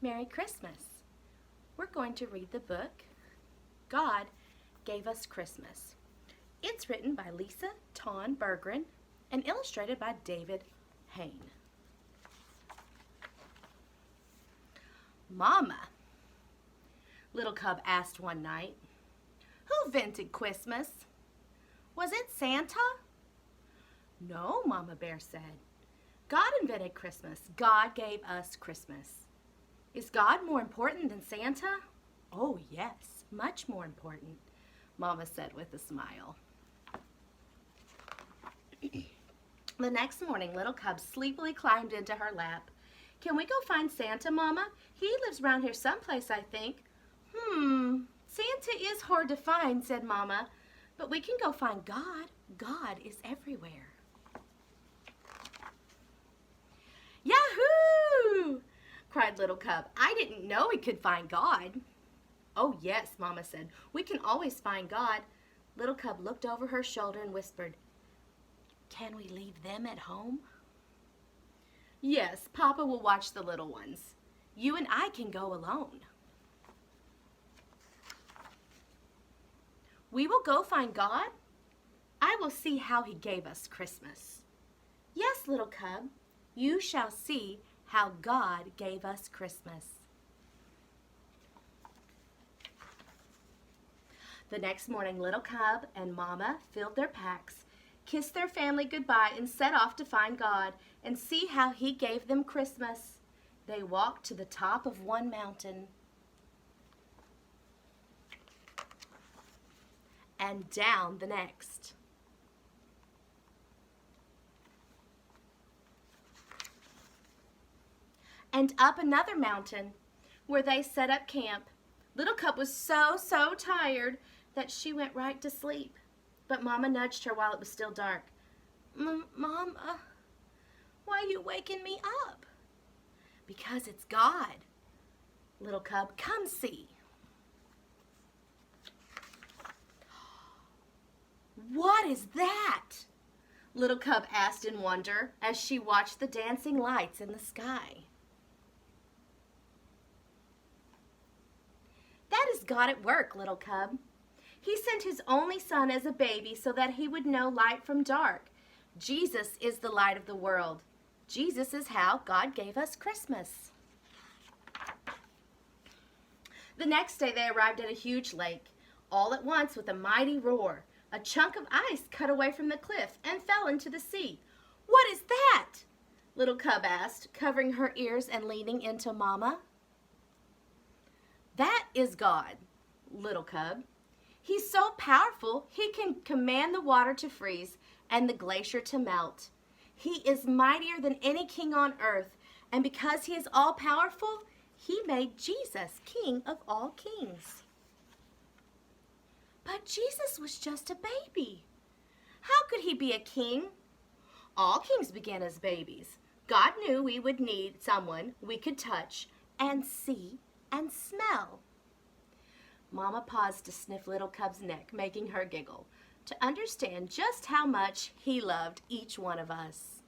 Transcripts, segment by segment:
Merry Christmas. We're going to read the book, God Gave Us Christmas. It's written by Lisa Tawn Berggren and illustrated by David Hain. Mama, Little Cub asked one night, who invented Christmas? Was it Santa? No, Mama Bear said. God invented Christmas. God gave us Christmas. Is God more important than Santa? Oh, yes, much more important, Mama said with a smile. The next morning, Little Cub sleepily climbed into her lap. Can we go find Santa, Mama? He lives around here someplace, I think. Santa is hard to find, said Mama, but we can go find God. God is everywhere. Yahoo! Cried Little Cub. I didn't know we could find God. Oh, yes, Mama said. We can always find God. Little Cub looked over her shoulder and whispered, can we leave them at home? Yes, Papa will watch the little ones. You and I can go alone. We will go find God. I will see how he gave us Christmas. Yes, Little Cub, you shall see how God gave us Christmas. The next morning, Little Cub and Mama filled their packs, kissed their family goodbye, and set off to find God and see how he gave them Christmas. They walked to the top of one mountain and down the next. And up another mountain where they set up camp. Little Cub was so tired that she went right to sleep. But Mama nudged her while it was still dark. Mama, why are you waking me up? Because it's God. Little Cub, come see. What is that? Little Cub asked in wonder as she watched the dancing lights in the sky. That is God at work, Little Cub. He sent his only son as a baby so that he would know light from dark. Jesus is the light of the world. Jesus is how God gave us Christmas. The next day they arrived at a huge lake. All at once, with a mighty roar, a chunk of ice cut away from the cliff and fell into the sea. What is that? Little Cub asked, covering her ears and leaning into Mama. That is God, Little Cub. He's so powerful, he can command the water to freeze and the glacier to melt. He is mightier than any king on earth, and because he is all-powerful, he made Jesus king of all kings. But Jesus was just a baby. How could he be a king? All kings began as babies. God knew we would need someone we could touch and see and smell. Mama paused to sniff Little Cub's neck, making her giggle, to understand just how much he loved each one of us.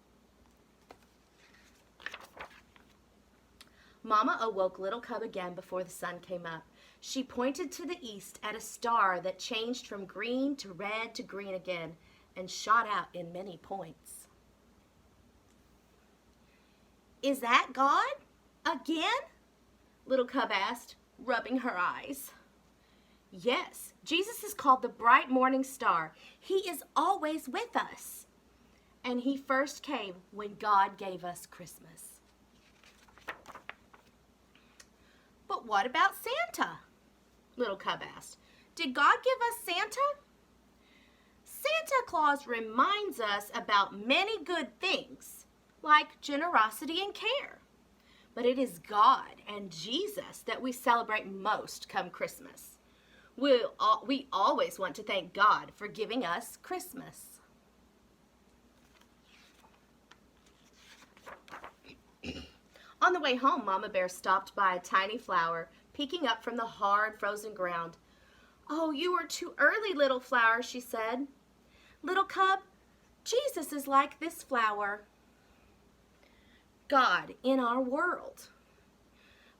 Mama awoke Little Cub again before the sun came up. She pointed to the east at a star that changed from green to red to green again and shot out in many points. Is that God? Again? Little Cub asked, rubbing her eyes. Yes, Jesus is called the bright morning star. He is always with us. And he first came when God gave us Christmas. But what about Santa? Little Cub asked. Did God give us Santa? Santa Claus reminds us about many good things, like generosity and care. But it is God and Jesus that we celebrate most come Christmas. We always want to thank God for giving us Christmas. On the way home, Mama Bear stopped by a tiny flower, peeking up from the hard, frozen ground. Oh, you are too early, little flower, she said. Little Cub, Jesus is like this flower. God in our world.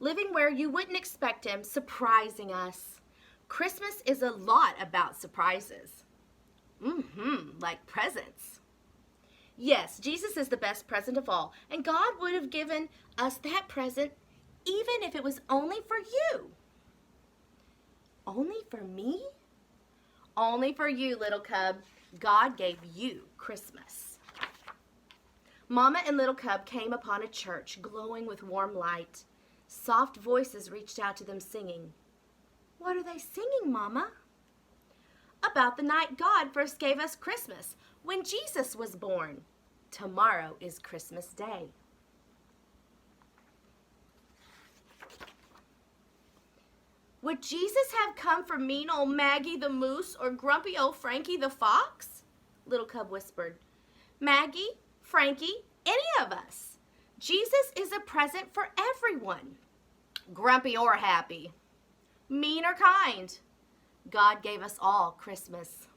living where you wouldn't expect him, surprising us. Christmas is a lot about surprises. Like presents. Yes, Jesus is the best present of all, and God would have given us that present even if it was only for you. Only for me? Only for you, little cub. God gave you Christmas. Mama and little cub came upon a church glowing with warm light. Soft voices reached out to them singing. What are they singing, Mama? About the night God first gave us Christmas, when Jesus was born. Tomorrow is Christmas Day. Would Jesus have come for mean old Maggie the moose or grumpy old Frankie the fox? Little cub whispered. Maggie, Frankie, any of us. Jesus is a present for everyone. Grumpy or happy. Mean or kind. God gave us all Christmas.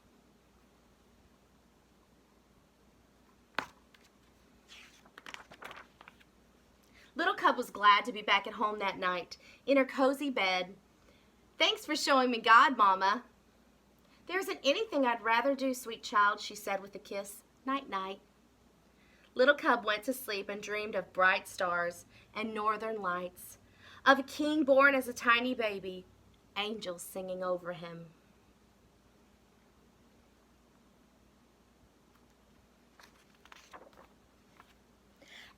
Little Cub was glad to be back at home that night, in her cozy bed. Thanks for showing me God, Mama. There isn't anything I'd rather do, sweet child, she said with a kiss. Night-night. Little Cub went to sleep and dreamed of bright stars and northern lights, of a king born as a tiny baby, angels singing over him.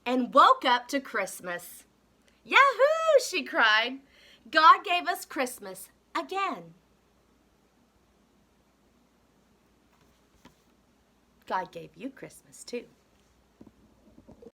And woke up to Christmas. Yahoo! She cried. God gave us Christmas again. God gave you Christmas too.